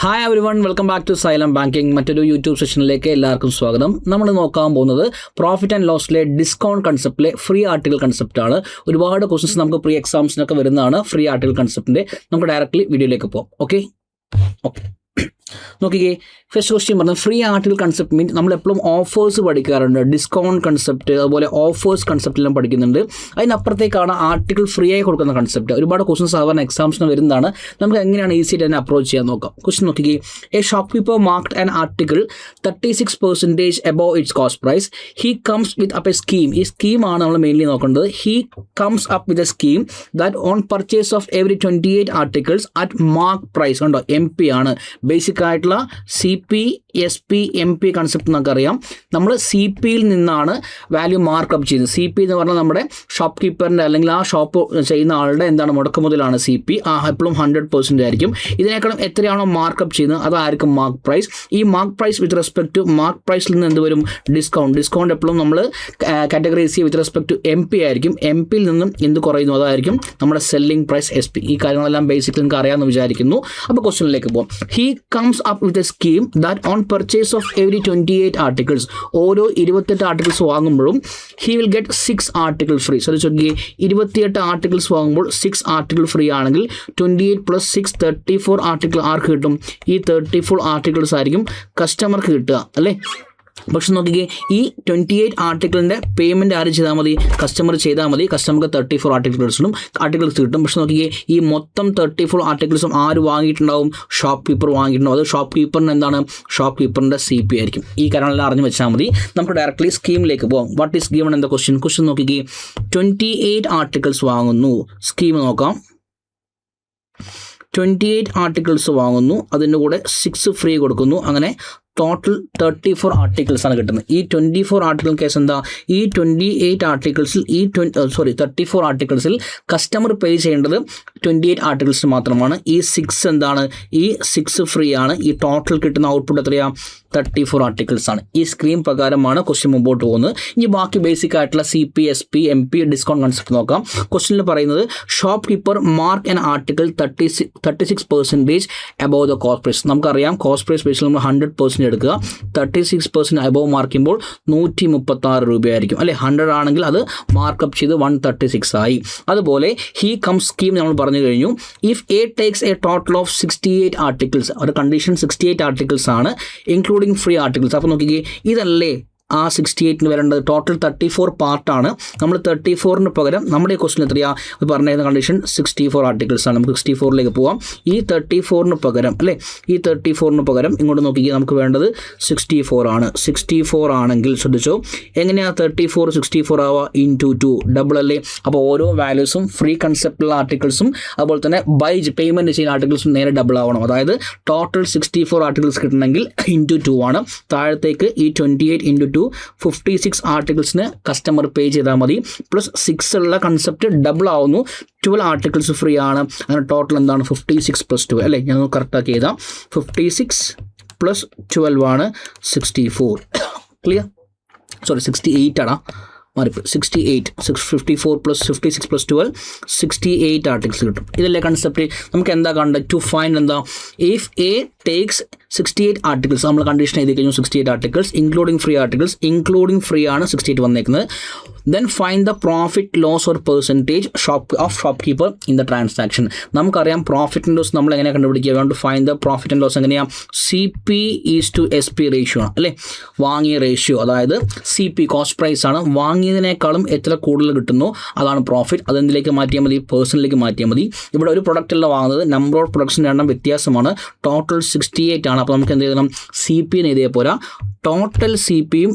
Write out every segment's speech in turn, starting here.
Hi everyone, welcome back to Xylem banking. മറ്റൊരു YouTube സെഷനിലേക്ക് എല്ലാവർക്കും സ്വാഗതം. നമ്മൾ നോക്കാൻ പോകുന്നത് പ്രോഫിറ്റ് ആൻഡ് ലോസിലെ ഡിസ്കൗണ്ട് കൺസെപ്റ്റിലെ ഫ്രീ ആർട്ടിക്കൽ കൺസെപ്റ്റാണ്. ഒരുപാട് ക്വസ്റ്റൻസ് നമുക്ക് പ്രീ എക്സാംസിനൊക്കെ വരുന്നതാണ് ഫ്രീ ആർട്ടിക്കൽ കൺസെപ്റ്റിൻ്റെ. നമുക്ക് ഡയറക്റ്റ്ലി വീഡിയോയിലേക്ക് പോകാം. ഓക്കെ നോക്കിക്കേ, ഫസ്റ്റ് ക്വസ്റ്റ്യൻ പറഞ്ഞത് ഫ്രീ ആർട്ടിക്കൽ കൺസെപ്റ്റ് മീൻസ് നമ്മളെപ്പോഴും ഓഫേഴ്സ് പഠിക്കാറുണ്ട്. ഡിസ്കൗണ്ട് കൺസെപ്റ്റ്, അതുപോലെ ഓഫേഴ്സ് കൺസെപ്റ്റെല്ലാം പഠിക്കുന്നുണ്ട്. അതിനപ്പുറത്തേക്കാണ് ആർട്ടിക്കിൾ ഫ്രീ ആയി കൊടുക്കുന്ന കൺസെപ്റ്റ്. ഒരുപാട് ക്വസ്റ്റൻസ് സാധാരണ എക്സാംസിന് വരുന്നതാണ്. നമുക്ക് എങ്ങനെയാണ് ഈസി ആയിട്ട് തന്നെ അപ്രോച്ച് ചെയ്യാൻ നോക്കാം. ക്വസ്റ്റ്യൻ നോക്കിക്കേ, a shop keeper marked an article 36% above its cost price. He comes with up a scheme. ഈ സ്കീമാണ് നമ്മൾ മെയിൻലി നോക്കേണ്ടത്. He comes up with a scheme that on purchase of every 28 articles at mark price. കണ്ടോ, MP ആണ് basic ആയിട്ടുള്ള CP, SP, MP concept നമുക്കറിയാം. നമ്മൾ CP യിൽ നിന്നാണ് വാല്യൂ മാർക്കപ്പ് ചെയ്യുന്നത്. CP എന്ന് പറഞ്ഞാൽ നമ്മുടെ ഷോപ്പ് കീപ്പറിൻ്റെ അല്ലെങ്കിൽ ആ ഷോപ്പ് ചെയ്യുന്ന ആളുടെ എന്താണ് മുടക്കുമുതലാണ് CP. എപ്പോഴും 100% ആയിരിക്കും. ഇതിനേക്കാളും എത്രയാണോ മാർക്കപ്പ് ചെയ്യുന്നത് അതായിരിക്കും മാർക്ക് പ്രൈസ്. ഈ mark price with respect to mark പ്രൈസിൽ നിന്ന് എന്ത് വരും? ഡിസ്കൗണ്ട് എപ്പോഴും നമ്മൾ കാറ്റഗറൈസ് ചെയ്യുക വിത്ത് റെസ്പെക്ട് ടു MP ആയിരിക്കും. MP യിൽ നിന്നും എന്ത് കുറയുന്നു അതായിരിക്കും നമ്മുടെ സെല്ലിംഗ് പ്രൈസ് SP. ഈ കാര്യങ്ങളെല്ലാം ബേസിക് നിങ്ങൾക്ക് അറിയാമെന്ന് വിചാരിക്കുന്നു. അപ്പോൾ ക്വസ്റ്റ്യനിലേക്ക് പോകാം. He comes up with a scheme that on purchase of every 28 articles. ഓരോ 28 ആർട്ടിക്കിൾസ് വാങ്ങുമ്പോഴും he will get 6 article free. ശ്രദ്ധിച്ചോക്കി, 28 ആർട്ടിക്കിൾസ് വാങ്ങുമ്പോൾ 6 ആർട്ടിക്കിൾ ഫ്രീ ആണെങ്കിൽ 28 + 6 34 ആർട്ടിക്കിൾ ആർക്ക് കിട്ടും? ഈ 34 ആർട്ടിക്കിൾസ് ആയിരിക്കും കസ്റ്റമർക്ക് കിട്ടുക, അല്ലേ? പക്ഷെ നോക്കിക്കേ, ഈ 28 ആർട്ടിക്കിളിൻ്റെ പേയ്മെൻറ്റ് ആര് ചെയ്താൽ മതി? കസ്റ്റമർ ചെയ്താൽ മതി. കസ്റ്റമർക്ക് 34 ആർട്ടിക്കിൾസ് കിട്ടും. പക്ഷെ നോക്കിക്കേ, ഈ മൊത്തം 34 ആർട്ടിക്കിൾസും ആര് വാങ്ങിയിട്ടുണ്ടാവും? Shop keeper വാങ്ങിയിട്ടുണ്ടാവും. അത് ഷോപ്പ് കീപ്പറിന് എന്താണ്? ഷോപ്പ് കീപ്പറിൻ്റെ CP ആയിരിക്കും. ഈ കാര്യങ്ങളെല്ലാം അറിഞ്ഞ് വെച്ചാൽ മതി. നമുക്ക് ഡയറക്റ്റ്ലി സ്കീമിലേക്ക് പോകാം. വാട്ട് ഈസ് ഗിവൺ എന്ന ക്വസ്റ്റ്യൻ നോക്കിക്കേ, 28 ആർട്ടിക്കിൾസ് വാങ്ങുന്നു. സ്കീം നോക്കാം. 28 ആർട്ടിക്കിൾസ് വാങ്ങുന്നു, അതിൻ്റെ കൂടെ 6 ഫ്രീ കൊടുക്കുന്നു. അങ്ങനെ ടോട്ടൽ 34 ആർട്ടിക്കിൾസ് ആണ് കിട്ടുന്നത്. ഈ 24 ആർട്ടിക്കിൾ കേസ് എന്താ? ഈ 28 ആർട്ടിക്കിൾസിൽ 34 ആർട്ടിക്കിൾസിൽ കസ്റ്റമർ പേ ചെയ്യേണ്ടത് 28 ആർട്ടിക്കിൾസ് മാത്രമാണ്. ഈ 6 എന്താണ്? ഈ 6 ഫ്രീ ആണ്. ഈ ടോട്ടൽ കിട്ടുന്ന ഔട്ട്പുട്ട് എത്രയാണ്? 34 ആർട്ടിക്കിൾസ് ആണ്. ഈ സ്കീം പ്രകാരമാണ് ക്വസ്റ്റ്യൻ മുമ്പോട്ട് പോകുന്നത്. ഇനി ബാക്കി ബേസിക് ആയിട്ടുള്ള CP, SP, MP discount concept നോക്കാം. ക്വസ്റ്റ്യനിൽ പറയുന്നത് shop keeper mark an article 36% above the cost price. നമുക്കറിയാം കോസ്റ്റ് പ്രൈസ് ബേസിൽ നമ്മൾ 100% എടുക്കുക. 36% അബോവ് മാർക്ക് ചെയ്യുമ്പോൾ 136 രൂപയായിരിക്കും, അല്ലെ? 100 ആണെങ്കിൽ അത് മാർക്കപ്പ് ചെയ്ത് 136 ആയി. അതുപോലെ ഹി കംസ് സ്കീം നമ്മൾ പറഞ്ഞു കഴിഞ്ഞു. If A takes A total of 68 articles, ഒരു കണ്ടീഷൻ 68 ആർട്ടിക്കിൾസ് ആണ് ഇൻക്ലൂഡിങ് ഫ്രീ ആർട്ടിക്കിൾസ്. അപ്പോൾ നോക്കിക്കേ, ഇതല്ലേ ആ 68 വരേണ്ടത്? ടോട്ടൽ 34 പാർട്ടാണ്. നമ്മൾ 34 പകരം നമ്മുടെ ഈ ക്വസ്റ്റ്യൻ എത്രയാണ് പറഞ്ഞിരുന്ന കണ്ടീഷൻ? 64 ആർട്ടിക്കിൾസ് ആണ്. നമുക്ക് 64ലേക്ക് പോവാം. ഈ 34 പകരം, അല്ലേ, ഈ 34 പകരം ഇങ്ങോട്ട് നോക്കിക്കുക, നമുക്ക് വേണ്ടത് 64 ആണ്. 64 ആണെങ്കിൽ ശ്രദ്ധിച്ചോ, എങ്ങനെയാണ് 34 64 ആവുക? ഇൻറ്റു 2, ഡബിൾ അല്ലേ? അപ്പോൾ ഓരോ വാല്യൂസും ഫ്രീ കൺസെപ്റ്റുള്ള ആർട്ടിക്കിൾസും അതുപോലെ തന്നെ ബൈ പേയ്മെൻറ്റ് ചെയ്യുന്ന ആർട്ടിക്കിൾസും നേരെ ഡബിൾ ആവണം. അതായത് ടോട്ടൽ 64 ആർട്ടിക്കിൾസ് കിട്ടണമെങ്കിൽ ഇൻറ്റു 2 ആണ്. താഴത്തേക്ക് ഈ 28 ഇൻറ്റു 2 56 ആർട്ടിക്കിൾസിന് കസ്റ്റമർ പേ ചെയ്താൽ മതി. പ്ലസ് 6 ഉള്ള കൺസെപ്റ്റ് ഡബിൾ ആവുന്നു. 12 ആർട്ടിക്കിൾസ് ഫ്രീ ആണ്. അങ്ങനെ ടോട്ടൽ എന്താണ്? 56 + 12, അല്ലേ? ഞാൻ കറക്റ്റാക്കി എഴുതാം. 56 + 12 ആണ് 64. ക്ലിയർ? 68 ആണോ? മാറിപ്പോയി. 68. 54 + 56 + 12 68 ആർട്ടിക്കിൾസ് കിട്ടും. ഇതല്ലേ കൺസെപ്റ്റ്? നമുക്ക് എന്താ കണ്ടത്? ടു ഫൈൻഡ് എന്താ? ഇഫ് A ടേക്സ് 68 ആർട്ടിക്കിൾസ്, നമ്മൾ കണ്ടീഷൻ എഴുതി കഴിഞ്ഞു. 68 ആർട്ടിക്കിൾസ് ഇൻക്ലൂഡിങ് ഫ്രീ ആണ് 68 വന്നേക്കുന്നത്. Then find the profit loss or percentage shop keeper in the transaction. നമുക്കറിയാം പ്രോഫിറ്റ് ആൻഡ് ലോസ് നമ്മൾ എങ്ങനെയാണ് കണ്ടുപിടിക്കുക? വേണ്ട find the profit and loss എങ്ങനെയാണ്? CP is to SP ratio ആണ്, അല്ലേ? വാങ്ങിയ റേഷ്യോ, അതായത് CP കോസ്റ്റ് പ്രൈസ് ആണ്. വാങ്ങിയതിനേക്കാളും എത്ര കൂടുതൽ കിട്ടുന്നു അതാണ് പ്രോഫിറ്റ്. അതെന്തിലേക്ക് മാറ്റിയാൽ മതി? പേഴ്സണിലേക്ക് മാറ്റിയാൽ മതി. ഇവിടെ ഒരു പ്രൊഡക്റ്റ് അല്ല വാങ്ങുന്നത്, നമ്പർ ഓഫ് പ്രൊഡക്ട്സിൻ്റെ എണ്ണം വ്യത്യാസമാണ്. ടോട്ടൽ 68 ആണ്. അപ്പോൾ നമുക്ക് എന്ത് ചെയ്യണം? CP എഴുതിയാൽ പോരാ, ടോട്ടൽ CPയും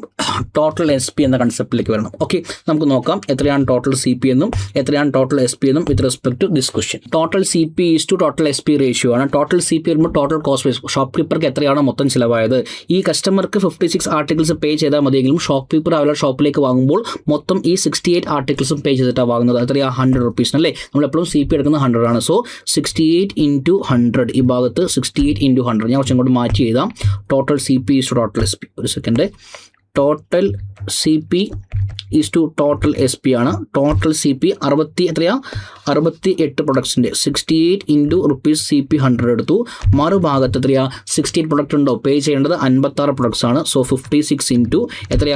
ടോട്ടൽ SP എന്ന കൺസെപ്റ്റിലേക്ക് വരണം. ഓക്കെ, നമുക്ക് നോക്കാം എത്രയാണ് ടോട്ടൽ CP എന്നും എത്രയാണ് ടോട്ടൽ SP എന്നും with respect to this question. Total CP is to total SP ratio ആണ്. ടോട്ടൽ CP വരുമ്പോൾ ടോട്ടൽ കോസ്റ്റ് പ്രൈസ്, ഷോപ്പ് കീപ്പർക്ക് എത്രയാണോ മൊത്തം ചിലവായത്. ഈ കസ്റ്റമർക്ക് 56 ആർട്ടിക്കിൾസ് പേ ചെയ്താൽ മതിയെങ്കിലും ഷോപ്പ് കീപ്പർ അവരുടെ ഷോപ്പിലേക്ക് വാങ്ങുമ്പോൾ മൊത്തം ഈ 68 ആർട്ടിക്കിൾസും പേ ചെയ്തിട്ടാണ് വാങ്ങുന്നത്. എത്രയാണ്? 100 rupees, അല്ലേ? നമ്മളെപ്പോഴും CP എടുക്കുന്നത് 100 ആണ്. സോ 68 × 100, ഈ ഭാഗത്ത് 68 × 100 ഞാൻ കുറച്ചും കൂടി മാറ്റി എഴുതാം. Total CP is to total SP. ഒരു second. Total CP is to total SP ആണ്. ടോട്ടൽ CP 68 പ്രൊഡക്ട്സിൻ്റെ 68 ഇൻറ്റു റുപ്പീസ് CP 100 എടുത്തു. മറുഭാഗത്ത് 68 പ്രൊഡക്റ്റ് ഉണ്ടോ, പേ ചെയ്യേണ്ടത് 56 പ്രൊഡക്ട്സ് ആണ്. സോ 56 ഇൻറ്റു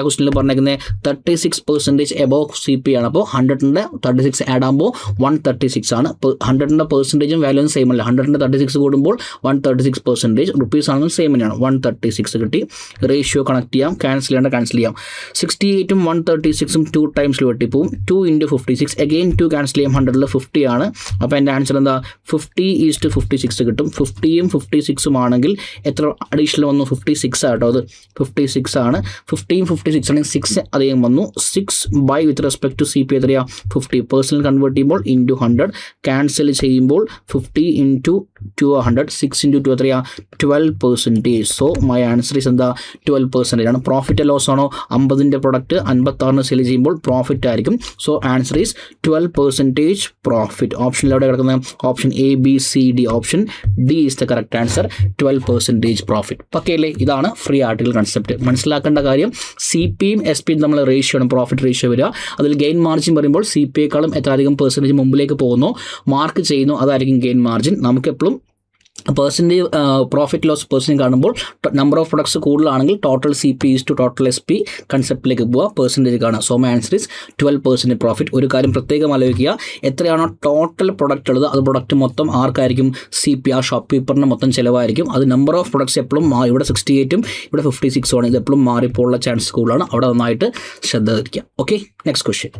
ക്വസ്റ്റനിൽ പറഞ്ഞേക്കുന്നത് 36% എബോവ് CP ആണ്. അപ്പോൾ 100ൻ്റെ 36 ആഡ് ആകുമ്പോൾ 136 ആണ്. 100ൻ്റെ പെർസെൻറ്റേജും വാല്യൂവും സെയിം അല്ല. 100ൻ്റെ 36 കൂടുമ്പോൾ 136%, റുപ്പീസ് ആണെങ്കിലും സെയിം തന്നെയാണ്. 136 കിട്ടി. റേഷ്യോ കണക്ട് ചെയ്യാം, ക്യാൻസൽ ചെയ്യാം. 68ഉം 136ഉം 2 ടൈംസിൽ വെട്ടിപ്പോവും. 2 ഇൻറ്റു 56 അഗെയിൻ 2 ക്യാൻസൽ ചെയ്യാം. 100ൽ 50 ആണ്. അപ്പോൾ എൻ്റെ ആൻസർ എന്താ, 50:56 കിട്ടും. 50യും 56ഉം ആണെങ്കിൽ എത്ര അഡീഷണൽ വന്നു, 56 ആട്ടോ. അത് 56 ആണ്. 50യും 56 ആണെങ്കിൽ 6 അധികം വന്നു. 6 by with respect to CP എത്രയാണ്, 50. പേഴ്സണൽ കൺവേർട്ട് ചെയ്യുമ്പോൾ ഇൻറ്റു 100, ക്യാൻസൽ ചെയ്യുമ്പോൾ 50 ഇൻറ്റു 200, 6 ഇൻറ്റു 2 എത്രയാണ്, 12%. സോ മൈ ആൻസർ ഈസ് എന്താ, 12% ആണ്. പ്രോഫിറ്റ് ലോസ് ആണോ, 50ൻ്റെ പ്രൊഡക്റ്റ് 56 സെല് ചെയ്യുമ്പോൾ പ്രോഫിറ്റ് ആയിരിക്കും. So answer is 12% profit. ഓപ്ഷനിൽ എവിടെ കിടക്കുന്നത്, option ABCD, option D is the correct answer, 12% profit. പക്കയല്ലേ? ഇതാണ് ഫ്രീ ആർട്ടിക്കിൾ കൺസെപ്റ്റ്. മനസ്സിലാക്കേണ്ട കാര്യം, CPയും SPയും നമ്മൾ റേഷ്യോ ആണ്, പ്രോഫിറ്റ് റേഷ്യോ വരിക. അതിൽ ഗെയിൻ മാർജിൻ പറയുമ്പോൾ CPയേക്കാളും എത്ര അധികം പെർസെൻറ്റേജ് മുമ്പിലേക്ക് പോകുന്നു, മാർക്ക് ചെയ്യുന്നു, അതായിരിക്കും ഗെയിൻ മാർജിൻ. നമുക്കെപ്പോഴും പെർസെൻറ്റേജ് പ്രോഫിറ്റ് ലോസ് പെർസെൻറ്റേജ് കാണുമ്പോൾ നമ്പർ ഓഫ് പ്രൊഡക്ട്സ് കൂടുതലാണെങ്കിൽ total CP is to total SP കൺസെപ്റ്റിലേക്ക് പോവുക, പെർസെൻറ്റേജ് കാണുക. So my answer is 12% profit. ഒരു കാര്യം പ്രത്യേകം ആലോചിക്കുക, എത്രയാണോ ടോട്ടൽ പ്രൊഡക്റ്റ് ഉള്ളത് അത് പ്രൊഡക്റ്റ് മൊത്തം ആർക്കായിരിക്കും, CP, ആ ഷോപ്പ് കീപ്പറിൻ്റെ മൊത്തം ചിലവായിരിക്കും. അത് നമ്പർ ഓഫ് പ്രൊഡക്ട്സ് എപ്പോഴും ഇവിടെ 68ഉം ഇവിടെ 56ഉം ആണ്. ഇത് എപ്പോഴും മാറിപ്പോയുള്ള ചാൻസ് കൂടുതലാണ്. അവിടെ നന്നായിട്ട് ശ്രദ്ധ ധരിക്കുക. Okay, next question.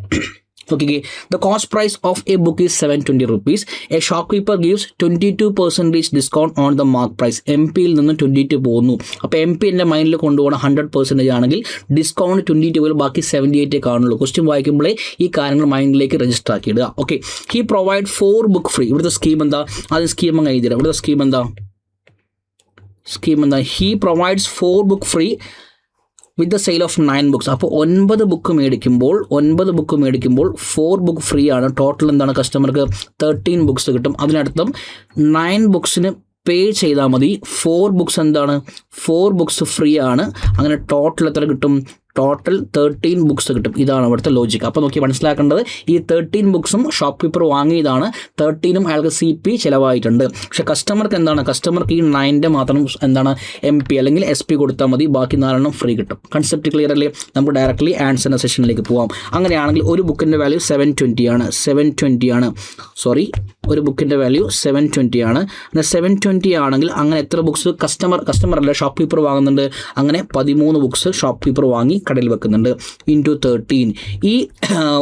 Okay, the cost price of a book is 720 rupees. A shopkeeper gives 22% discount on the mark price. MP-യിൽ നിന്ന് 22 പോകുന്നു. അപ്പോൾ MP എൻ്റെ മൈൻഡിൽ കൊണ്ടുപോകണം 100% ആണെങ്കിൽ ഡിസ്കൗണ്ട് 22 ബാക്കി 78 കാണുള്ളൂ. ക്വസ്റ്റ്യൻ വായിക്കുമ്പോഴേ ഈ കാര്യങ്ങൾ മൈൻഡിലേക്ക് രജിസ്റ്റർ ആക്കി ഇടുക. Okay, he provide 4 book free. ഇവിടുത്തെ സ്കീം എന്താ, അത് സ്കീം അങ്ങ് എഴുതിയില്ല. ഇവിടുത്തെ സ്കീം എന്താ, he provides 4 book free with the sale of 9 books. അപ്പോൾ 9 ബുക്ക് മേടിക്കുമ്പോൾ 4 ബുക്ക് ഫ്രീ ആണ്. ടോട്ടൽ എന്താണ്, കസ്റ്റമർക്ക് 13 ബുക്സ് കിട്ടും. അതിനർത്ഥം 9 ബുക്സിന് പേ ചെയ്താൽ മതി. 4 ബുക്സ് എന്താണ്, 4 ബുക്സ് ഫ്രീ ആണ്. അങ്ങനെ ടോട്ടൽ എത്ര കിട്ടും, ടോട്ടൽ 13 ബുക്സ് കിട്ടും. ഇതാണ് അവിടുത്തെ ലോജിക്ക്. അപ്പോൾ നോക്കി മനസ്സിലാക്കേണ്ടത്, ഈ 13 ബുക്സും ഷോപ്പ് കീപ്പർ വാങ്ങിയതാണ്, 13ഉം അയാൾക്ക് CP ചിലവായിട്ടുണ്ട്. പക്ഷേ കസ്റ്റമർക്ക് എന്താണ്, കസ്റ്റമർക്ക് ഈ 9ൻ്റെ മാത്രം എന്താണ് MP അല്ലെങ്കിൽ SP കൊടുത്താൽ മതി, ബാക്കി 4 ഫ്രീ കിട്ടും. കൺസെപ്റ്റ് ക്ലിയർ അല്ലേ? നമുക്ക് ഡയറക്റ്റ്ലി ആൻസറിൻ്റെ സെഷനിലേക്ക് പോവാം. അങ്ങനെയാണെങ്കിൽ ഒരു ബുക്കിൻ്റെ വാല്യൂ 720 ആണ്. ഒരു ബുക്കിൻ്റെ വാല്യൂ 720 ആണ്. 720 ആണെങ്കിൽ അങ്ങനെ എത്ര ബുക്സ് കസ്റ്റമർ അല്ല ഷോപ്പ് കീപ്പർ വാങ്ങുന്നുണ്ട്, അങ്ങനെ 13 ബുക്സ് ഷോപ്പ് കീപ്പർ വാങ്ങി കടയിൽ വെക്കുന്നുണ്ട്. ഇൻറ്റു 13. ഈ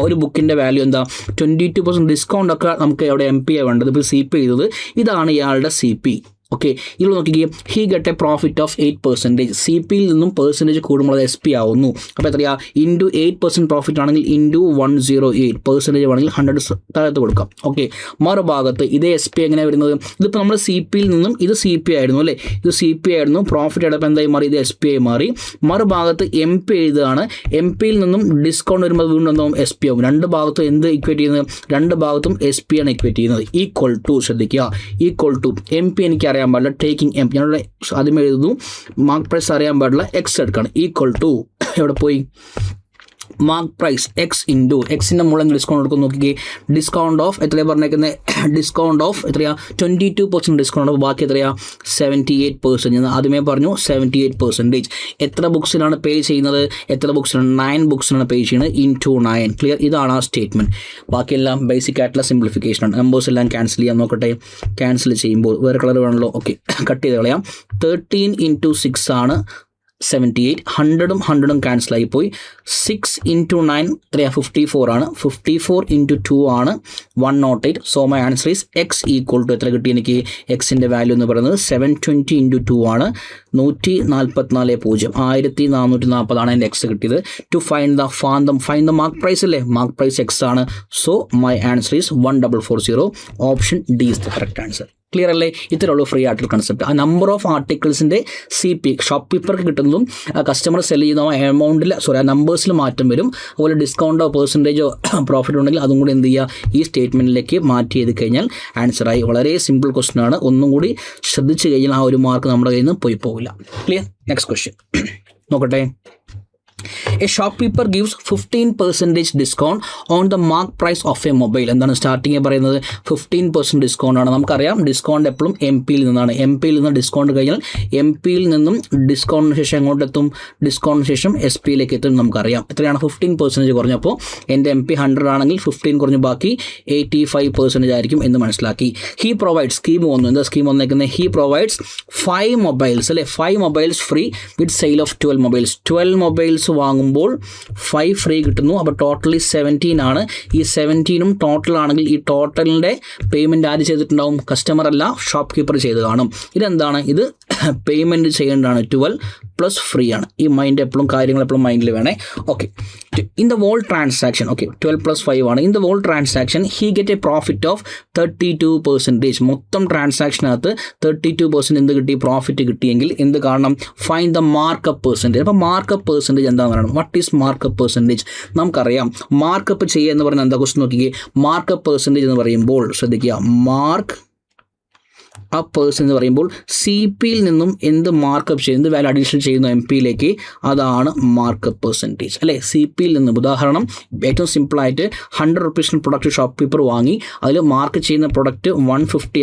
ഒരു ബുക്കിൻ്റെ വാല്യൂ എന്താ, 22% ഡിസ്കൗണ്ട് ഒക്കെ നമുക്ക് അവിടെ MP വേണ്ടത്, ഇപ്പോൾ CP ചെയ്തത്. ഇതാണ് ഇയാളുടെ CP. ഓക്കെ, ഇതിൽ നോക്കിക്കേ, he get a profit of 8%. CPയിൽ നിന്നും പെർസെൻറ്റേജ് കൂടുമ്പോൾ അത് SP ആവുന്നു. അപ്പോൾ എത്രയാ, ഇൻറ്റു 8% പ്രോഫിറ്റ് ആണെങ്കിൽ ഇൻറ്റു 108, പെർസെൻറ്റേജ് ആണെങ്കിൽ 100 താഴത്ത് കൊടുക്കാം. ഓക്കെ, മറുഭാഗത്ത് ഇതേ SP എങ്ങനെയാണ് വരുന്നത്, ഇതിപ്പോൾ നമ്മൾ CPയിൽ നിന്നും ഇത് CP ആയിരുന്നു അല്ലേ, ഇത് CP ആയിരുന്നു, പ്രോഫിറ്റ് എടുപ്പോൾ എന്തായി മാറി, ഇത് SP ആയി മാറി. മറുഭാഗത്ത് MP എഴുതുകയാണ്, MPയിൽ നിന്നും ഡിസ്കൗണ്ട് വരുമ്പോൾ വീണ്ടും എന്താവും, SP ആവും. രണ്ട് ഭാഗത്തും എന്ത് ഇക്വേറ്റ് ചെയ്യുന്നത്, രണ്ട് ഭാഗത്തും SP ആണ് ഇക്വേറ്റ് ചെയ്യുന്നത്. ഈക്വൽ ടു, ശ്രദ്ധിക്കുക, ഈക്വൽ ടു MP എനിക്കറിയാം പാടില്ല, ടേക്കിംഗ് MP ഞാനിവിടെ ആദ്യം എഴുതുന്നു, മാർക്ക് പ്രൈസ് അറിയാൻ പാടില്ല, X എടുക്കണം. ഈക്വൽ ടു എവിടെ പോയി, മാർക്ക് പ്രൈസ് X ഇൻറ്റു എക്സിൻ്റെ മുകളിൽ ഡിസ്കൗണ്ട് കൊടുക്കും. നോക്കിക്കേ, ഡിസ്കൗണ്ട് ഓഫ് എത്രയാണ് പറഞ്ഞേക്കുന്നത്, ഡിസ്കൗണ്ട് ഓഫ് എത്രയാണ്, 22% ഡിസ്കൗണ്ട് ഓഫ്, ബാക്കി എത്രയാണ്, 78%. ആദ്യമേ പറഞ്ഞു 78%. എത്ര ബുക്സിനാണ് പേ ചെയ്യുന്നത്, എത്ര ബുക്സിനാണ്, 9 ബുക്സിനാണ് പേ ചെയ്യുന്നത്, ഇൻറ്റു 9. ക്ലിയർ? ഇതാണ് ആ സ്റ്റേറ്റ്മെൻറ്റ്. ബാക്കിയെല്ലാം ബേസിക് ആയിട്ടുള്ള സിംപ്ലിഫിക്കേഷനാണ്. നമ്പേഴ്സ് എല്ലാം ക്യാൻസൽ ചെയ്യാം. നോക്കട്ടെ, ക്യാൻസൽ ചെയ്യുമ്പോൾ വേറെ കളർ വേണമല്ലോ. ഓക്കെ, കട്ട് ചെയ്ത് കളയാം. 13 ഇൻറ്റു 6 ആണ് 78. 100ഉം 100ഉം ക്യാൻസൽ ആയിപ്പോയി. 6 ഇൻറ്റു 9 എത്രയാണ്, 54 ആണ്. 54 ഇൻറ്റു 2 ആണ് 108. So my answer is X equal to എത്ര കിട്ടി എനിക്ക്, എക്സിൻ്റെ വാല്യൂ എന്ന് പറയുന്നത് 720 ഇൻറ്റു 2 ആണ് 144.0, 1440 ആണ് എൻ്റെ X കിട്ടിയത്. To find the mark price അല്ലേ, മാർക്ക് പ്രൈസ് X ആണ്. So my answer is 1440. Option D is the correct answer. Clear അല്ലേ? ഇത്രയുള്ളൂ ഫ്രീ ആർട്ടിക്കിൾ കൺസെപ്റ്റ്. ആ നമ്പർ ഓഫ് ആർട്ടിക്കിൾസിൻ്റെ CP ഷോപ്പ് കീപ്പർക്ക് കിട്ടുന്നതും കസ്റ്റമർ സെല് ചെയ്യുന്ന എമൗണ്ടിൽ ആ നമ്പേഴ്സിൽ മാറ്റം വരും. അതുപോലെ ഡിസ്കൗണ്ടോ പെർസെൻറ്റേജോ പ്രോഫിറ്റ് ഉണ്ടെങ്കിൽ അതും കൂടി എന്ത് ചെയ്യുക, ഈ സ്റ്റേറ്റ്മെൻറ്റിലേക്ക് മാറ്റി ചെയ്ത് കഴിഞ്ഞാൽ ആൻസറായി. വളരെ സിമ്പിൾ ക്വസ്റ്റ്യൻ ആണ്. ഒന്നും കൂടി ശ്രദ്ധിച്ച് കഴിഞ്ഞാൽ ആ ഒരു മാർക്ക് നമ്മുടെ കയ്യിൽ നിന്ന് പോകില്ല. ക്ലിയർ? നെക്സ്റ്റ് ക്വസ്റ്റ്യൻ നോക്കട്ടെ. A shopkeeper gives 15% discount on the mark price of a mobile. എന്താണ് സ്റ്റാർട്ടിങ് പറയുന്നത്? 15% ഡിസ്കൗണ്ട് ആണ്. നമുക്കറിയാം ഡിസ്കൗണ്ട് എപ്പോഴും എം പിയിൽ നിന്നാണ്. എം പിയിൽ നിന്ന് ഡിസ്കൗണ്ട് കഴിഞ്ഞാൽ എം പിയിൽ നിന്നും ഡിസ്കൗണ്ടിന് ശേഷം എങ്ങോട്ടെത്തും? ഡിസ്കൗണ്ടിന് ശേഷം എസ് പിയിലേക്ക് എത്തും. നമുക്കറിയാം എത്രയാണ്? 15% കുറഞ്ഞപ്പോൾ എൻ്റെ എം പി 100 ആണെങ്കിൽ 15 കുറഞ്ഞ് ബാക്കി 85% ആയിരിക്കും എന്ന് മനസ്സിലാക്കി. ഹി പ്രൊവൈഡ്സ്, സ്കീം വന്നു. എന്താ സ്കീം വന്നേക്കുന്നത്? ഹി പ്രൊവൈഡ്സ് 5 മൊബൈൽസ് അല്ലേ, 5 mobiles free with sale of 12 mobiles. 12 mobiles വാങ്ങുമ്പോൾ 5 ഫ്രീ കിട്ടുന്നു. അപ്പോൾ ടോട്ടലി 17 ആണ്. ഈ 17ഉം ടോട്ടൽ ആണെങ്കിൽ ഈ ടോട്ടലിൻ്റെ പേയ്മെൻറ്റ് ആര് ചെയ്തിട്ടുണ്ടാവും? കസ്റ്റമർ അല്ല, ഷോപ്പ് കീപ്പർ ചെയ്ത് കാണും. ഇതെന്താണ്? ഇത് പേയ്മെൻറ്റ് ചെയ്യേണ്ടതാണ്. 12 പ്ലസ് ഫ്രീ ആണ്. ഈ മൈൻഡ് എപ്പോഴും കാര്യങ്ങൾ എപ്പോഴും മൈൻഡിൽ വേണേ. Okay, in the whole transaction, okay 12 plus 5 ആണ്. In the whole transaction he get a profit of 32%. മൊത്തം ട്രാൻസാക്ഷനകത്ത് 32% എന്ത് കിട്ടി? പ്രോഫിറ്റ് കിട്ടിയെങ്കിൽ എന്ത് കാണണം? Find the markup percentage. അപ്പോൾ മാർക്കപ്പ് പെർസെൻറ്റേജ് എന്താണെന്ന് പറയണം. What is markup percentage? നമുക്കറിയാം മാർക്കപ്പ് ചെയ്യുക എന്ന് പറഞ്ഞാൽ എന്താ? ക്വസ്റ്റ്യൻ നോക്കിക്കേ. മാർക്കപ്പ് പെർസെൻറ്റേജ് എന്ന് പറയുമ്പോൾ ശ്രദ്ധിക്കുക, മാർക്ക് ആ പേഴ്സൺ എന്ന് പറയുമ്പോൾ സി പിയിൽ നിന്നും എന്ത് മാർക്കപ്പ് ചെയ്യുന്നു, എന്ത് വാല്യൂ അഡീഷണൽ ചെയ്യുന്നു എം പിയിലേക്ക്, അതാണ് മാർക്കപ്പ് പെർസെൻറ്റേജ് അല്ലേ. സി പിയിൽ നിന്നും ഉദാഹരണം ഏറ്റവും സിമ്പിളായിട്ട് 100 റുപ്പീസിന് പ്രൊഡക്റ്റ് ഷോപ്പ് കീപ്പർ വാങ്ങി, അതിൽ മാർക്ക് ചെയ്യുന്ന പ്രൊഡക്റ്റ് 150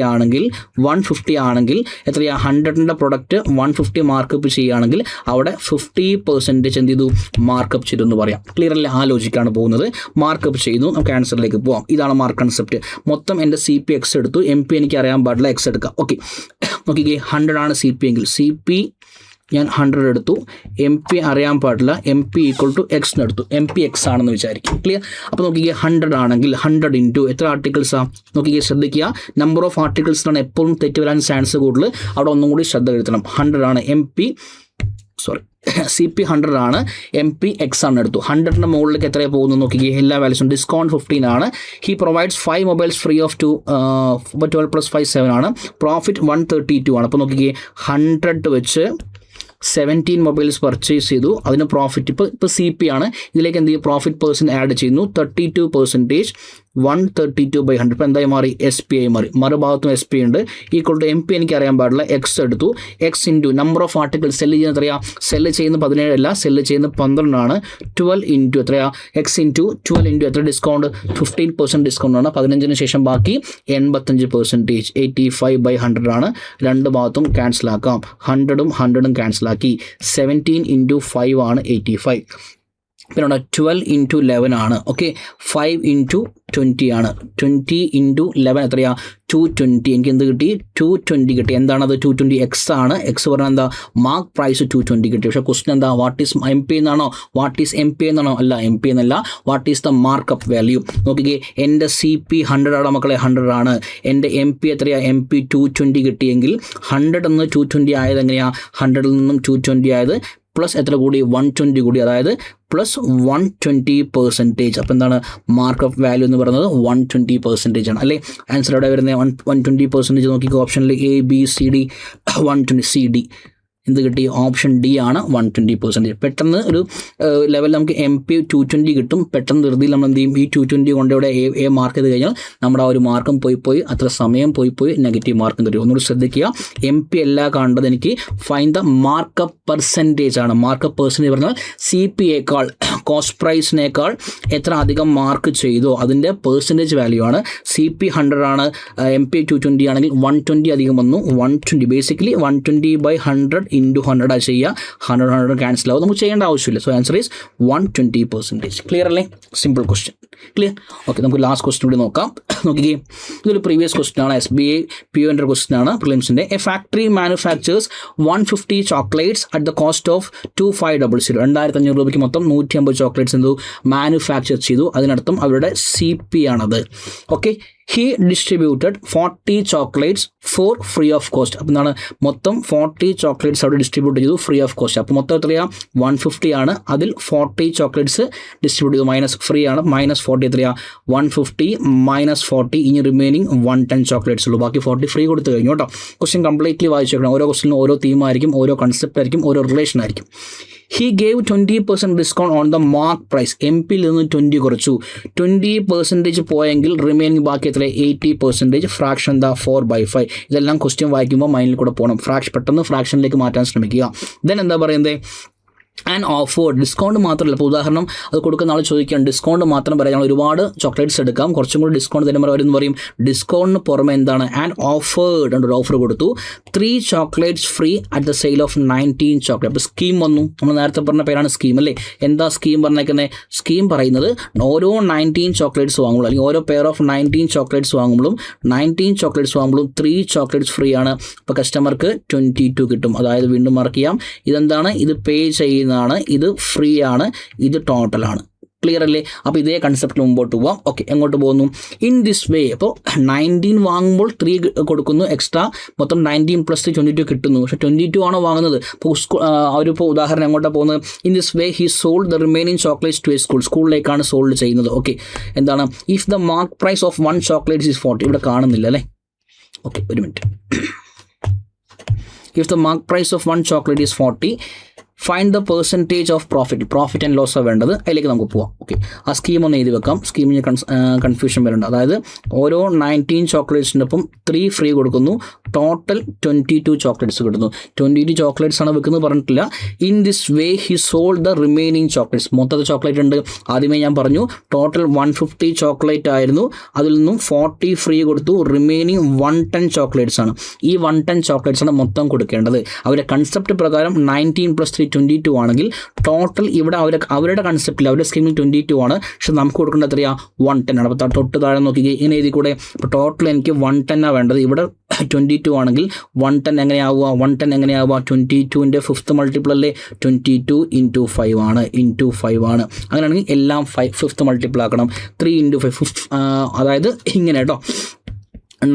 ആണെങ്കിൽ എത്രയാണ്? 100ൻ്റെ പ്രൊഡക്റ്റ് 150 മാർക്കപ്പ് ചെയ്യുകയാണെങ്കിൽ അവിടെ 50% എന്ത് ചെയ്തു? മാർക്കപ്പ് ചെയ്തു എന്ന് പറയാം. ക്ലിയർ അല്ലേ? ആ ലോജിക്കാണ് പോകുന്നത്. മാർക്കപ്പ് ചെയ്യുന്നു. നമുക്ക് ആൻസറിലേക്ക് പോകാം. ഇതാണ് മാർക്ക് കൺസെപ്റ്റ്. മൊത്തം എൻ്റെ സി പി എക്സ് എടുത്തു, എം പി എനിക്ക് അറിയാൻ പാടില്ല, എക്സ് എടുക്കാം. ഓക്കെ, നോക്കിക്കേ 100 ആണ് സി പി എങ്കിൽ സി പി ഞാൻ 100 എടുത്തു, എം പി അറിയാൻ പാടില്ല, M P equal to X എടുത്തു, എം പി എക്സ് ആണെന്ന് വിചാരിക്കും. ക്ലിയർ? അപ്പോൾ നോക്കിക്കേ 100 ആണെങ്കിൽ 100 ഇൻറ്റു എത്ര ആർട്ടിക്കിൾസാണ്? നോക്കിക്കേ ശ്രദ്ധിക്കുക, നമ്പർ ഓഫ് ആർട്ടിക്കിൾസിനാണ് എപ്പോഴും തെറ്റ് വരാൻ ചാൻസ് കൂടുതൽ. അവിടെ ഒന്നും കൂടി ശ്രദ്ധ വരുത്തണം. 100 ആണ് എം പി, സി പി 100 ആണ്, എം പി എക്സ് ആണ് എടുത്തു. 100ൻ്റെ മുകളിലേക്ക് എത്രയാണ് പോകുന്നത് നോക്കിക്കേ? എല്ലാ വാല്യൂസും ഡിസ്കൗണ്ട് 15 ആണ്. He provides 5 mobiles free of 12 plus 5 7 ആണ്. പ്രോഫിറ്റ് 132 ആണ്. അപ്പോൾ നോക്കിക്കേ 100 വെച്ച് 17 മൊബൈൽസ് പർച്ചേസ് ചെയ്തു, അതിന് പ്രോഫിറ്റ് ഇപ്പോൾ സി പി ആണ്. ഇതിലേക്ക് എന്ത് ചെയ്യും? പ്രോഫിറ്റ് പേഴ്സൺ ആഡ് ചെയ്യുന്നു. 32%, 132/100. ഇപ്പോൾ എന്തായി മാറി? എസ് പി ആയി മാറി. മറുഭാഗത്തും എസ് പി ഉണ്ട്. ഈക്വൾ ടു എം പി എനിക്ക് അറിയാൻ പാടില്ല, എക്സ് എടുത്തു. X into number of article sell ചെയ്യുന്നത് എത്രയാണ്? സെല്ല് ചെയ്യുന്നത് 17 അല്ല, സെല്ല് ചെയ്യുന്നത് 12 ആണ്. 12 ഇൻറ്റു എത്രയാണ്? എക്സ് ഇൻറ്റു 12 ഇൻറ്റു എത്ര ഡിസ്കൗണ്ട്? 15% ഡിസ്കൗണ്ട് ആണ്. 15ന് ശേഷം ബാക്കി 85%, 85/100 ആണ്. രണ്ട് ഭാഗത്തും ക്യാൻസൽ ആക്കാം. 100ഉം ക്യാൻസൽ ആക്കി. 17 ഇൻറ്റു 5 ആണ് 85. പിന്നെ 12 ഇൻറ്റു 11 ആണ്. ഓക്കെ, 5 ഇൻറ്റു 20 ആണ്. 20 ഇൻറ്റു 11 എത്രയാണ്? 220. എനിക്ക് എന്ത് കിട്ടി? 220 കിട്ടി. എന്താണത്? 220 എക്സ് ആണ്. എക്സ് പറഞ്ഞാൽ എന്താ? മാർക്ക് പ്രൈസ് 220 കിട്ടി. പക്ഷേ ക്വസ്റ്റൻ എന്താ? വാട്ട് ഈസ് എം പി എന്നാണോ? വാട്ട് ഈസ് എം പി എന്നാണോ? അല്ല, എം പി എന്നല്ല. What is the markup value? നോക്കിക്കേ, എൻ്റെ സി പി 100 ആണ് മക്കളെ, 100 ആണ്. എൻ്റെ എം പി എത്രയാണ്? എം പി 220 കിട്ടിയെങ്കിൽ 100 നിന്ന് 220 ആയത് എങ്ങനെയാണ്? 100ൽ നിന്നും 220 ആയത് പ്ലസ് എത്ര കൂടി? 120 കൂടി, അതായത് പ്ലസ് 120%. അപ്പോൾ എന്താണ് മാർക്കപ്പ് വാല്യൂ എന്ന് പറയുന്നത്? 120% ആണ് അല്ലേ. ആൻസർ എവിടെ വരുന്നത്? 120% നോക്കിക്കോ. ഓപ്ഷനിൽ A B C D 120 C D എന്ത് കിട്ടി? ഓപ്ഷൻ ഡി ആണ് 120%. പെട്ടെന്ന് ഒരു ലെവൽ നമുക്ക് എം പി 220 കിട്ടും. പെട്ടെന്ന് ധൃതിയിൽ നമ്മൾ എന്ത് ചെയ്യും? ഈ 220 കൊണ്ട് ഇവിടെ എ മാർക്ക് ചെയ്ത് കഴിഞ്ഞാൽ നമ്മുടെ ആ ഒരു മാർക്കും പോയി അത്ര സമയം പോയി നെഗറ്റീവ് മാർക്കും തരും. ഒന്നുകൂടി ശ്രദ്ധിക്കുക, എം പി അല്ല കാണേണ്ടത് എനിക്ക്. ഫൈൻഡ് ദ മാർക്കപ്പ് പെർസെൻറ്റേജ് ആണ്. മാർക്കപ്പ് പെർസെൻറ്റേജ് പറഞ്ഞാൽ സി പി യേക്കാൾ, കോസ്റ്റ് പ്രൈസിനേക്കാൾ എത്ര അധികം മാർക്ക് ചെയ്തോ അതിൻ്റെ പെർസെൻറ്റേജ് വാല്യൂ ആണ്. സി പി 100 ആണ്, എം പി 220 ആണെങ്കിൽ 120 അധികം വന്നു. 120 ബേസിക്കലി 120/100 ഇൻറ്റു 100 ചെയ്യുക. 100 ക്യാൻസൽ ആവും. നമുക്ക് ചെയ്യേണ്ട ആവശ്യമില്ല. So answer is 120%. ക്ലിയർ അല്ലേ? Simple question. ക്ലിയർ? ഓക്കെ, നമുക്ക് ലാസ്റ്റ് ക്വസ്റ്റ്യൻ കൂടി നോക്കാം. നോക്കിക്കേ, ഇതൊരു പ്രീവിയസ് ക്വസ്റ്റ്യൻ ആണ്. SBA PO ക്വസ്റ്റ്യൻ ആണ്, പ്രിലിംസിൻ്റെ. A factory manufactures 150 chocolates at the cost of 2500. 2500 രൂപയ്ക്ക് മൊത്തം 150 ചോക്ലേറ്റ്സ് എന്തു മാനുഫാക്ചർ ചെയ്തു. അതിനർത്ഥം അവരുടെ സി പി ആണത്. Okay, he distributed 40 chocolates four free of cost. അപ്പോൾ എന്താണ്? മൊത്തം 40 ചോക്ലേറ്റ്സ് അവിടെ ഡിസ്ട്രിബ്യൂട്ട് ചെയ്തു ഫ്രീ ഓഫ് കോസ്റ്റ്. അപ്പോൾ മൊത്തം എത്രയാണ്? 150 ആണ്. അതിൽ 40 ചോക്ലേറ്റ്സ് ഡിസ്ട്രിബ്യൂട്ട് ചെയ്തു, മൈനസ് ഫ്രീ ആണ്. -40 എത്രയാണ്? 150 - 40. ഇനി റിമൈനിങ് 110 ചോക്ലേറ്റ്സ് ഉള്ളൂ. ബാക്കി 40 ഫ്രീ കൊടുത്തു കഴിഞ്ഞു കേട്ടോ. ക്വസ്റ്റ്യൻ കംപ്ലീറ്റ്ലി വായിച്ചു വെക്കണം. ഓരോ ക്വസ്റ്റിനും ഓരോ തീമായിരിക്കും, ഓരോ കൺസെപ്റ്റ് ആയിരിക്കും, ഓരോ റിലേഷൻ ആയിരിക്കും. He gave 20% discount on the mark price. M പിയിൽ നിന്ന് 20 കുറച്ചു. 20% പോയെങ്കിൽ റിമൈനിങ് ബാക്കി എത്ര? 80%. ഫ്രാക്ഷൻ എന്താ? 4/5. ഇതെല്ലാം ക്വസ്റ്റ്യൻ വായിക്കുമ്പോൾ മൈൻഡിൽ കൂടെ പോകണം. പെട്ടെന്ന് ഫ്രാക്ഷനിലേക്ക് മാറ്റാൻ ശ്രമിക്കുക. ദെൻ എന്താ പറയുന്നത്? ആൻഡ് ഓഫർ ഡിസ്കൗണ്ട് മാത്രമല്ല. ഇപ്പോൾ ഉദാഹരണം അത് കൊടുക്കുന്ന ആൾ ചോദിക്കുകയാണ് ഡിസ്കൗണ്ട് മാത്രം പറയാം, ഞങ്ങൾ ഒരുപാട് ചോക്ലേറ്റ്സ് എടുക്കാം, കുറച്ചും കൂടി ഡിസ്കൗണ്ട് തരുമ്പോൾ അവരെന്ന് പറയും ഡിസ്കൗണ്ടിന് പുറമെ എന്താണ് ആൻഡ് ഓഫേർഡ് ഒരു ഓഫർ കൊടുത്തു 3 chocolates free at the sale of 19 chocolate. അപ്പോൾ സ്കീം വന്നു. നമ്മൾ നേരത്തെ പറഞ്ഞ പേരാണ് സ്കീം അല്ലേ. എന്താ സ്കീം പറഞ്ഞേക്കുന്നത്? സ്കീം പറയുന്നത് ഓരോ 19 ചോക്ലേറ്റ്സ് വാങ്ങുമ്പോൾ അല്ലെങ്കിൽ ഓരോ പെയർ ഓഫ് 19 ചോക്ലേറ്റ്സ് വാങ്ങുമ്പോഴും 3 ചോക്ലേറ്റ്സ് ഫ്രീ ആണ്. അപ്പോൾ കസ്റ്റമർക്ക് 22 കിട്ടും. അതായത് വീണ്ടും മാർക്ക് ചെയ്യാം, ഇതെന്താണ്, ഇത് പേ ചെയ്യുന്നതാണ്, ഇത് ഫ്രീ ആണ്, ഇത് ടോട്ടലാണ്. ക്ലിയർ അല്ലേ? അപ്പോൾ ഇതേ കൺസെപ്റ്റ് മുമ്പോട്ട് പോവാം. ഓക്കെ, എങ്ങോട്ട് പോകുന്നു? ഇൻ ദിസ് വേ. അപ്പോൾ 19 വാങ്ങുമ്പോൾ 3 കൊടുക്കുന്നു എക്സ്ട്രാ, മൊത്തം 19 + 3 22 കിട്ടുന്നു. പക്ഷേ 22 ആണോ വാങ്ങുന്നത്? അപ്പോൾ അവരിപ്പോൾ ഉദാഹരണം എങ്ങോട്ടാണ് പോകുന്നത്? In this way he sold the remaining chocolates to a സ്കൂളിലേക്കാണ് സോൾഡ് ചെയ്യുന്നത്. ഓക്കെ, എന്താണ്? If the mark price of 1 chocolates is 40. ഇവിടെ കാണുന്നില്ല അല്ലേ? ഓക്കെ, ഒരു minute. If the mark price of 1 chocolate is 40, find the percentage of profit and loss വേണ്ടത്. അതിലേക്ക് നമുക്ക് പോവാം. ഓക്കെ, ആ സ്കീം ഒന്ന് എഴുതി വെക്കാം. സ്കീമിന് കൺഫ്യൂഷൻ വരുന്നുണ്ട്. അതായത് ഓരോ 19 ചോക്ലേറ്റ്സിൻ്റെ ഒപ്പം 3 ഫ്രീ കൊടുക്കുന്നു, ടോട്ടൽ 22 ചോക്ലേറ്റ്സ് കിട്ടുന്നു. 22 ചോക്ലേറ്റ്സ് ആണ് വെക്കുന്നത് പറഞ്ഞിട്ടില്ല. In this way he sold the remaining chocolates. മൊത്തത്തിൽ ചോക്ലേറ്റ് ഉണ്ട്. ആദ്യമേ ഞാൻ പറഞ്ഞു ടോട്ടൽ 150 ചോക്ലേറ്റ് ആയിരുന്നു, അതിൽ നിന്നും 40 ഫ്രീ കൊടുത്തു, റിമൈനിങ് 110 ചോക്ലേറ്റ്സ് ആണ്. ഈ 110 ചോക്ലേറ്റ്സ് ആണ് മൊത്തം കൊടുക്കേണ്ടത്. അവരുടെ കൺസെപ്റ്റ് പ്രകാരം 19 + 3 22 ആണെങ്കിൽ ടോട്ടൽ ഇവിടെ അവരുടെ കൺസെപ്റ്റിൽ അവരുടെ സ്കീമിൽ 22 ആണ്. പക്ഷെ നമുക്ക് കൊടുക്കേണ്ടത് എത്രയാ? 110 ആണ്. അപ്പോൾ തൊട്ട് താഴെ നോക്കി ഇങ്ങനെ എഴുതി കൂടെ. അപ്പോൾ ടോട്ടൽ എനിക്ക് 110 ആണ് വേണ്ടത്. ഇവിടെ 22 ആണെങ്കിൽ 110 എങ്ങനെയാവുക? 22ൻ്റെ 5th മൾട്ടിപ്പിൾ അല്ലേ? 22 × 5 ആണ്, × 5 ആണ്. അങ്ങനെയാണെങ്കിൽ എല്ലാം 5th മൾട്ടിപ്പിൾ ആക്കണം. 3 × 5 അതായത് ഇങ്ങനെ കേട്ടോ.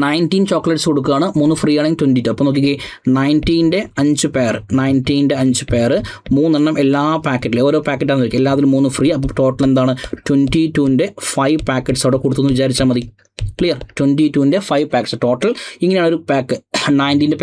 19 ചോക്ലേറ്റ്സ് കൊടുക്കുകയാണ്, 3 ഫ്രീ ആണെങ്കിൽ 22. അപ്പോൾ നോക്കിക്കേ, 19ൻ്റെ 5 പെയർ, 3 എല്ലാ പാക്കറ്റിലും ഓരോ പാക്കറ്റാണ് നോക്കി, എല്ലാത്തിലും 3 ഫ്രീ. അപ്പോൾ ടോട്ടൽ എന്താണ്? 22ൻ്റെ 5 പാക്കറ്റ്സ് അവിടെ കൊടുത്തു എന്ന് വിചാരിച്ചാൽ മതി. ക്ലിയർ? 22ൻ്റെ 5 packets total. ഇങ്ങനെയാണ് ഒരു പാക്ക്. 19ൻ്റെ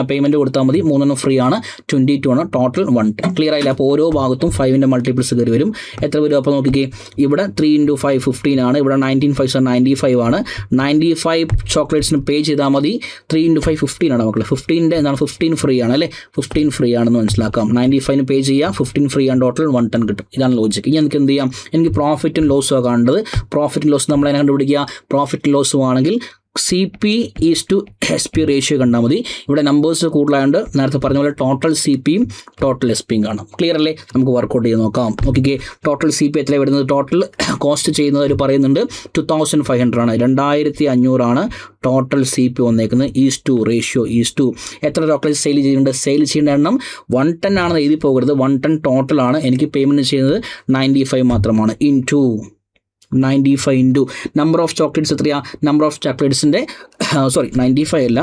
പേയ്മെൻറ്റ് കൊടുത്താൽ മതി, 3 ഫ്രീ ആണ്, 22 ആണ്, ടോട്ടൽ 110. ക്ലിയർ ആയില്ല? അപ്പോൾ ഓരോ ഭാഗത്തും 5ൻ്റെ മൾട്ടിപ്പിൾസ് കയറി വരും. എത്ര വരും? അപ്പോൾ നോക്കിക്കേ, ഇവിടെ 3 × 5 15 ആണ്, ഇവിടെ 19 5 95 ആണ്. 95 ചോക്ലേറ്റ്സിന് പേ ചെയ്താൽ മതി. 3 × 5 15 ആണ് മക്കളെ. 15ൻ്റെ എന്താണ്? 15 ഫ്രീ ആണ് അല്ലേ? 15 ഫ്രീ ആണെന്ന് മനസ്സിലാക്കാം. 95 പേ ചെയ്യുക, 15 ഫ്രീ ആണ്, ടോട്ടൽ 110 കിട്ടും. ഇതാണ് ലോജിക്ക്. ഇനി എനിക്ക് എന്ത് ചെയ്യാം? എനിക്ക് പ്രോഫിറ്റും ലോസും ആണ് കാണേണ്ടത്. പ്രോഫിറ്റ് ലോസ് നമ്മൾ എങ്ങനെ കണ്ടുപിടിക്കുക? പ്രോഫിറ്റ് ലോസും ആണെങ്കിൽ CP/SP റേഷ്യോ കണ്ടാൽ മതി. ഇവിടെ നമ്പേഴ്സ് കൂടുതലായതുകൊണ്ട് നേരത്തെ പറഞ്ഞ പോലെ ടോട്ടൽ CPയും ടോട്ടൽ SPയും കാണാം. ക്ലിയർ അല്ലേ? നമുക്ക് വർക്കൗട്ട് ചെയ്ത് നോക്കാം. നോക്കിക്കേ, ടോട്ടൽ CP എത്രയാണ് വരുന്നത്? ടോട്ടൽ കോസ്റ്റ് ചെയ്യുന്നവർ പറയുന്നുണ്ട് 2500 ആണ്, 2500 ആണ് ടോട്ടൽ CP വന്നേക്കുന്നത്. ഈസ് റേഷ്യോ എത്ര ചോക്ലേറ്റ് സെയിൽ ചെയ്യുന്നുണ്ട്? സെയിൽ ചെയ്യേണ്ട എണ്ണം 110 ആണെന്ന് എഴുതി പോകരുത്. 110 ടോട്ടലാണ്. എനിക്ക് പേയ്മെൻറ്റ് ചെയ്യുന്നത് 95 മാത്രമാണ്. ഇൻറ്റു 95 നമ്പർ ഓഫ് ചോക്ലേറ്റ്സ് എത്രയാണ്? നമ്പർ ഓഫ് ചോക്ലേറ്റ്സിൻ്റെ 95 അല്ല,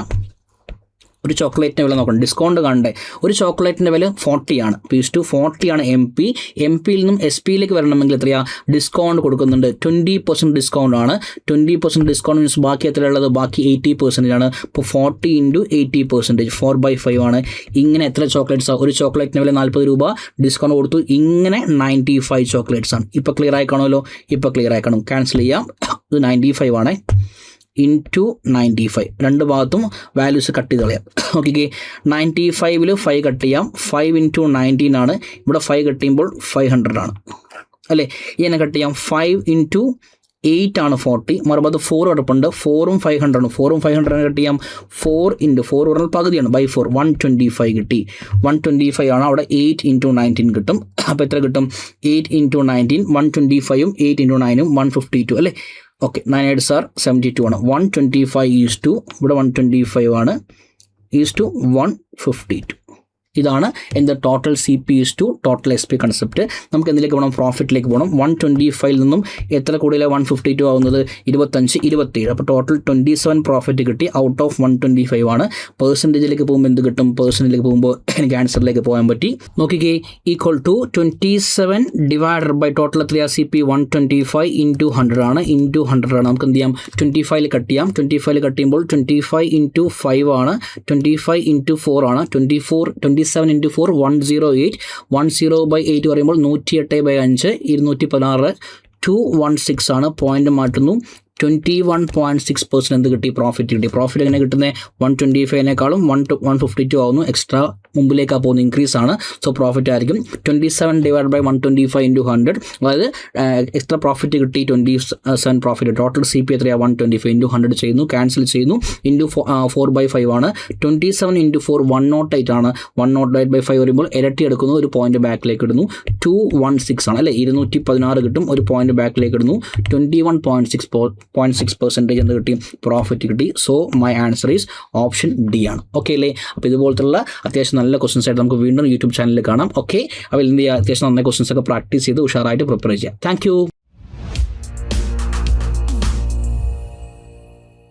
ഒരു ചോക്ലേറ്റിൻ്റെ വില നോക്കണം, ഡിസ്കൗണ്ട് കാണണ്ടേ. ഒരു ചോക്ലേറ്റിൻ്റെ വില 40 ആണ്. ഈസ് 40 ആണ് MP-യിൽ നിന്നും SP-യിലേക്ക് വരണമെങ്കിൽ എത്രയാണ്? ഡിസ്കൗണ്ട് കൊടുക്കുന്നുണ്ട്. 20% ഡിസ്കൗണ്ട് ആണ്. 20% ഡിസ്കൗണ്ട് മീൻസ് ബാക്കി എത്രയുള്ളത്? ബാക്കി 80% ആണ്. അപ്പോൾ 40 × 80%, 4/5 ആണ്. ഇങ്ങനെ എത്ര ചോക്ലേറ്റ്സാണ്? ഒരു ചോക്ലേറ്റിൻ്റെ വില 40 രൂപ, ഡിസ്കൗണ്ട് കൊടുത്തു. ഇങ്ങനെ 95 ചോക്ലേറ്റ്സ് ആണ്. ഇപ്പോൾ ക്ലിയർ ആയി കാണുമല്ലോ? ഇപ്പോൾ ക്ലിയർ ആയി കാണും. ക്യാൻസൽ ചെയ്യാം. ഇത് 95 ആണ്. ഇൻറ്റു 95, രണ്ട് ഭാഗത്തും വാല്യൂസ് കട്ട് ചെയ്ത് കളയാം. ഓക്കെ, 95ൽ 5 കട്ട് ചെയ്യാം. 5 × 19 ആണ്. ഇവിടെ 5 കട്ട് ചെയ്യുമ്പോൾ 500 ആണ് അല്ലേ? ഇങ്ങനെ കട്ട് ചെയ്യാം. 5 × 8 ആണ് 40. മറുപടി 4 കിടപ്പുണ്ട്. 4ഉം 500 ആണ്. 4ഉം 500 കട്ട് ചെയ്യാം. 4 × 4 പറഞ്ഞാൽ പകുതിയാണ്, /4 125 കിട്ടി. 125 ആണ്. അവിടെ 8 × 19 കിട്ടും. അപ്പോൾ എത്ര കിട്ടും? 8 × 19, 125ഉം 8 × 9ഉം 152 അല്ലേ? ഓക്കെ, 9 8s are 72 ആണ്. 125 ഇവിടെ 125 ആണ്, 152. ഇതാണ് എൻ്റെ total CP total SP concept. നമുക്ക് എന്തിലേക്ക് പോകണം? പ്രോഫിറ്റിലേക്ക് പോകണം. 125ൽ നിന്നും എത്ര കൂടിയില്ല? 152 ആവുന്നത് 25 27. അപ്പോൾ ടോട്ടൽ 27 പ്രോഫിറ്റ് കിട്ടി. ഔട്ട് ഓഫ് 125 ആണ്. പെർസെൻറ്റേജിലേക്ക് പോകുമ്പോൾ എന്ത് കിട്ടും? പെർസെൻറ്റേജിലേക്ക് പോകുമ്പോൾ എനിക്ക് ആൻസറിലേക്ക് പോകാൻ പറ്റി. നോക്കിക്കേ, equal to 27 divided by total എത്രയാണ്? CP 125 × 100 ആണ്. × 100 ആണ്. നമുക്ക് എന്ത് ചെയ്യാം? 25ൽ കട്ട് ചെയ്യാം. 25ൽ കട്ട് ചെയ്യുമ്പോൾ 25 × 5 ആണ്. 25 × 4 ആണ്. 27 × 4 108. 108 പറയുമ്പോൾ 108/5 216 ആണ്. പോയിന്റ് മാറ്റുന്നു. 21.6% എന്ത് കിട്ടി, പ്രോഫിറ്റ് കിട്ടി. പ്രോഫിറ്റ് എങ്ങനെ കിട്ടുന്നത്, 125 152 ആവുന്നു, എക്സ്ട്രാ മുമ്പിലേക്കാണ് പോകുന്നത്, ഇൻക്രീസ് ആണ്. സോ പ്രോഫിറ്റ് ആയിരിക്കും 27 ഡിവൈഡ് ബൈ 125 ഇൻറ്റു 100, അതായത് എക്സ്ട്രാ പ്രോഫിറ്റ് കിട്ടി 27 പ്രോഫിറ്റ്. ടോട്ടൽ CP എത്രയാണ്, 125 ഇൻറ്റു 100 ചെയ്യുന്നു, ക്യാൻസൽ ചെയ്യുന്നു, ഇൻറ്റു 4/5 ആണ്. 27 ഇൻറ്റു 4 108 ആണ്. 108/5 വരുമ്പോൾ ഇരട്ടി എടുക്കുന്നു, ഒരു പോയിന്റ് ബാക്കിലേക്ക് ഇടുന്നു, 216 ആണ് അല്ലേ, 216 കിട്ടും, ഒരു പോയിന്റ് ബാക്കിലേക്ക് ഇടുന്നു, 21.6% എന്ത് കിട്ടി, പ്രോഫിറ്റ് കിട്ടി. So my answer is option D ആണ്. ഓക്കെ അല്ലേ. അപ്പോൾ ഇതുപോലത്തുള്ള അത്യാവശ്യം നല്ല ക്വസ്റ്റൻസ് ആയിട്ട് നമുക്ക് വീണ്ടും യൂട്യൂബ് ചാനലിൽ കാണാം. ഓക്കെ, അപ്പോൾ എന്ത് ചെയ്യുക, അത്യാവശ്യം നന്നായി ക്വസ്റ്റൻസ് ഒക്കെ പ്രാക്ടീസ് ചെയ്ത് ഉഷാറായിട്ട് പ്രിപ്പയർ ചെയ്യുക. Thank you.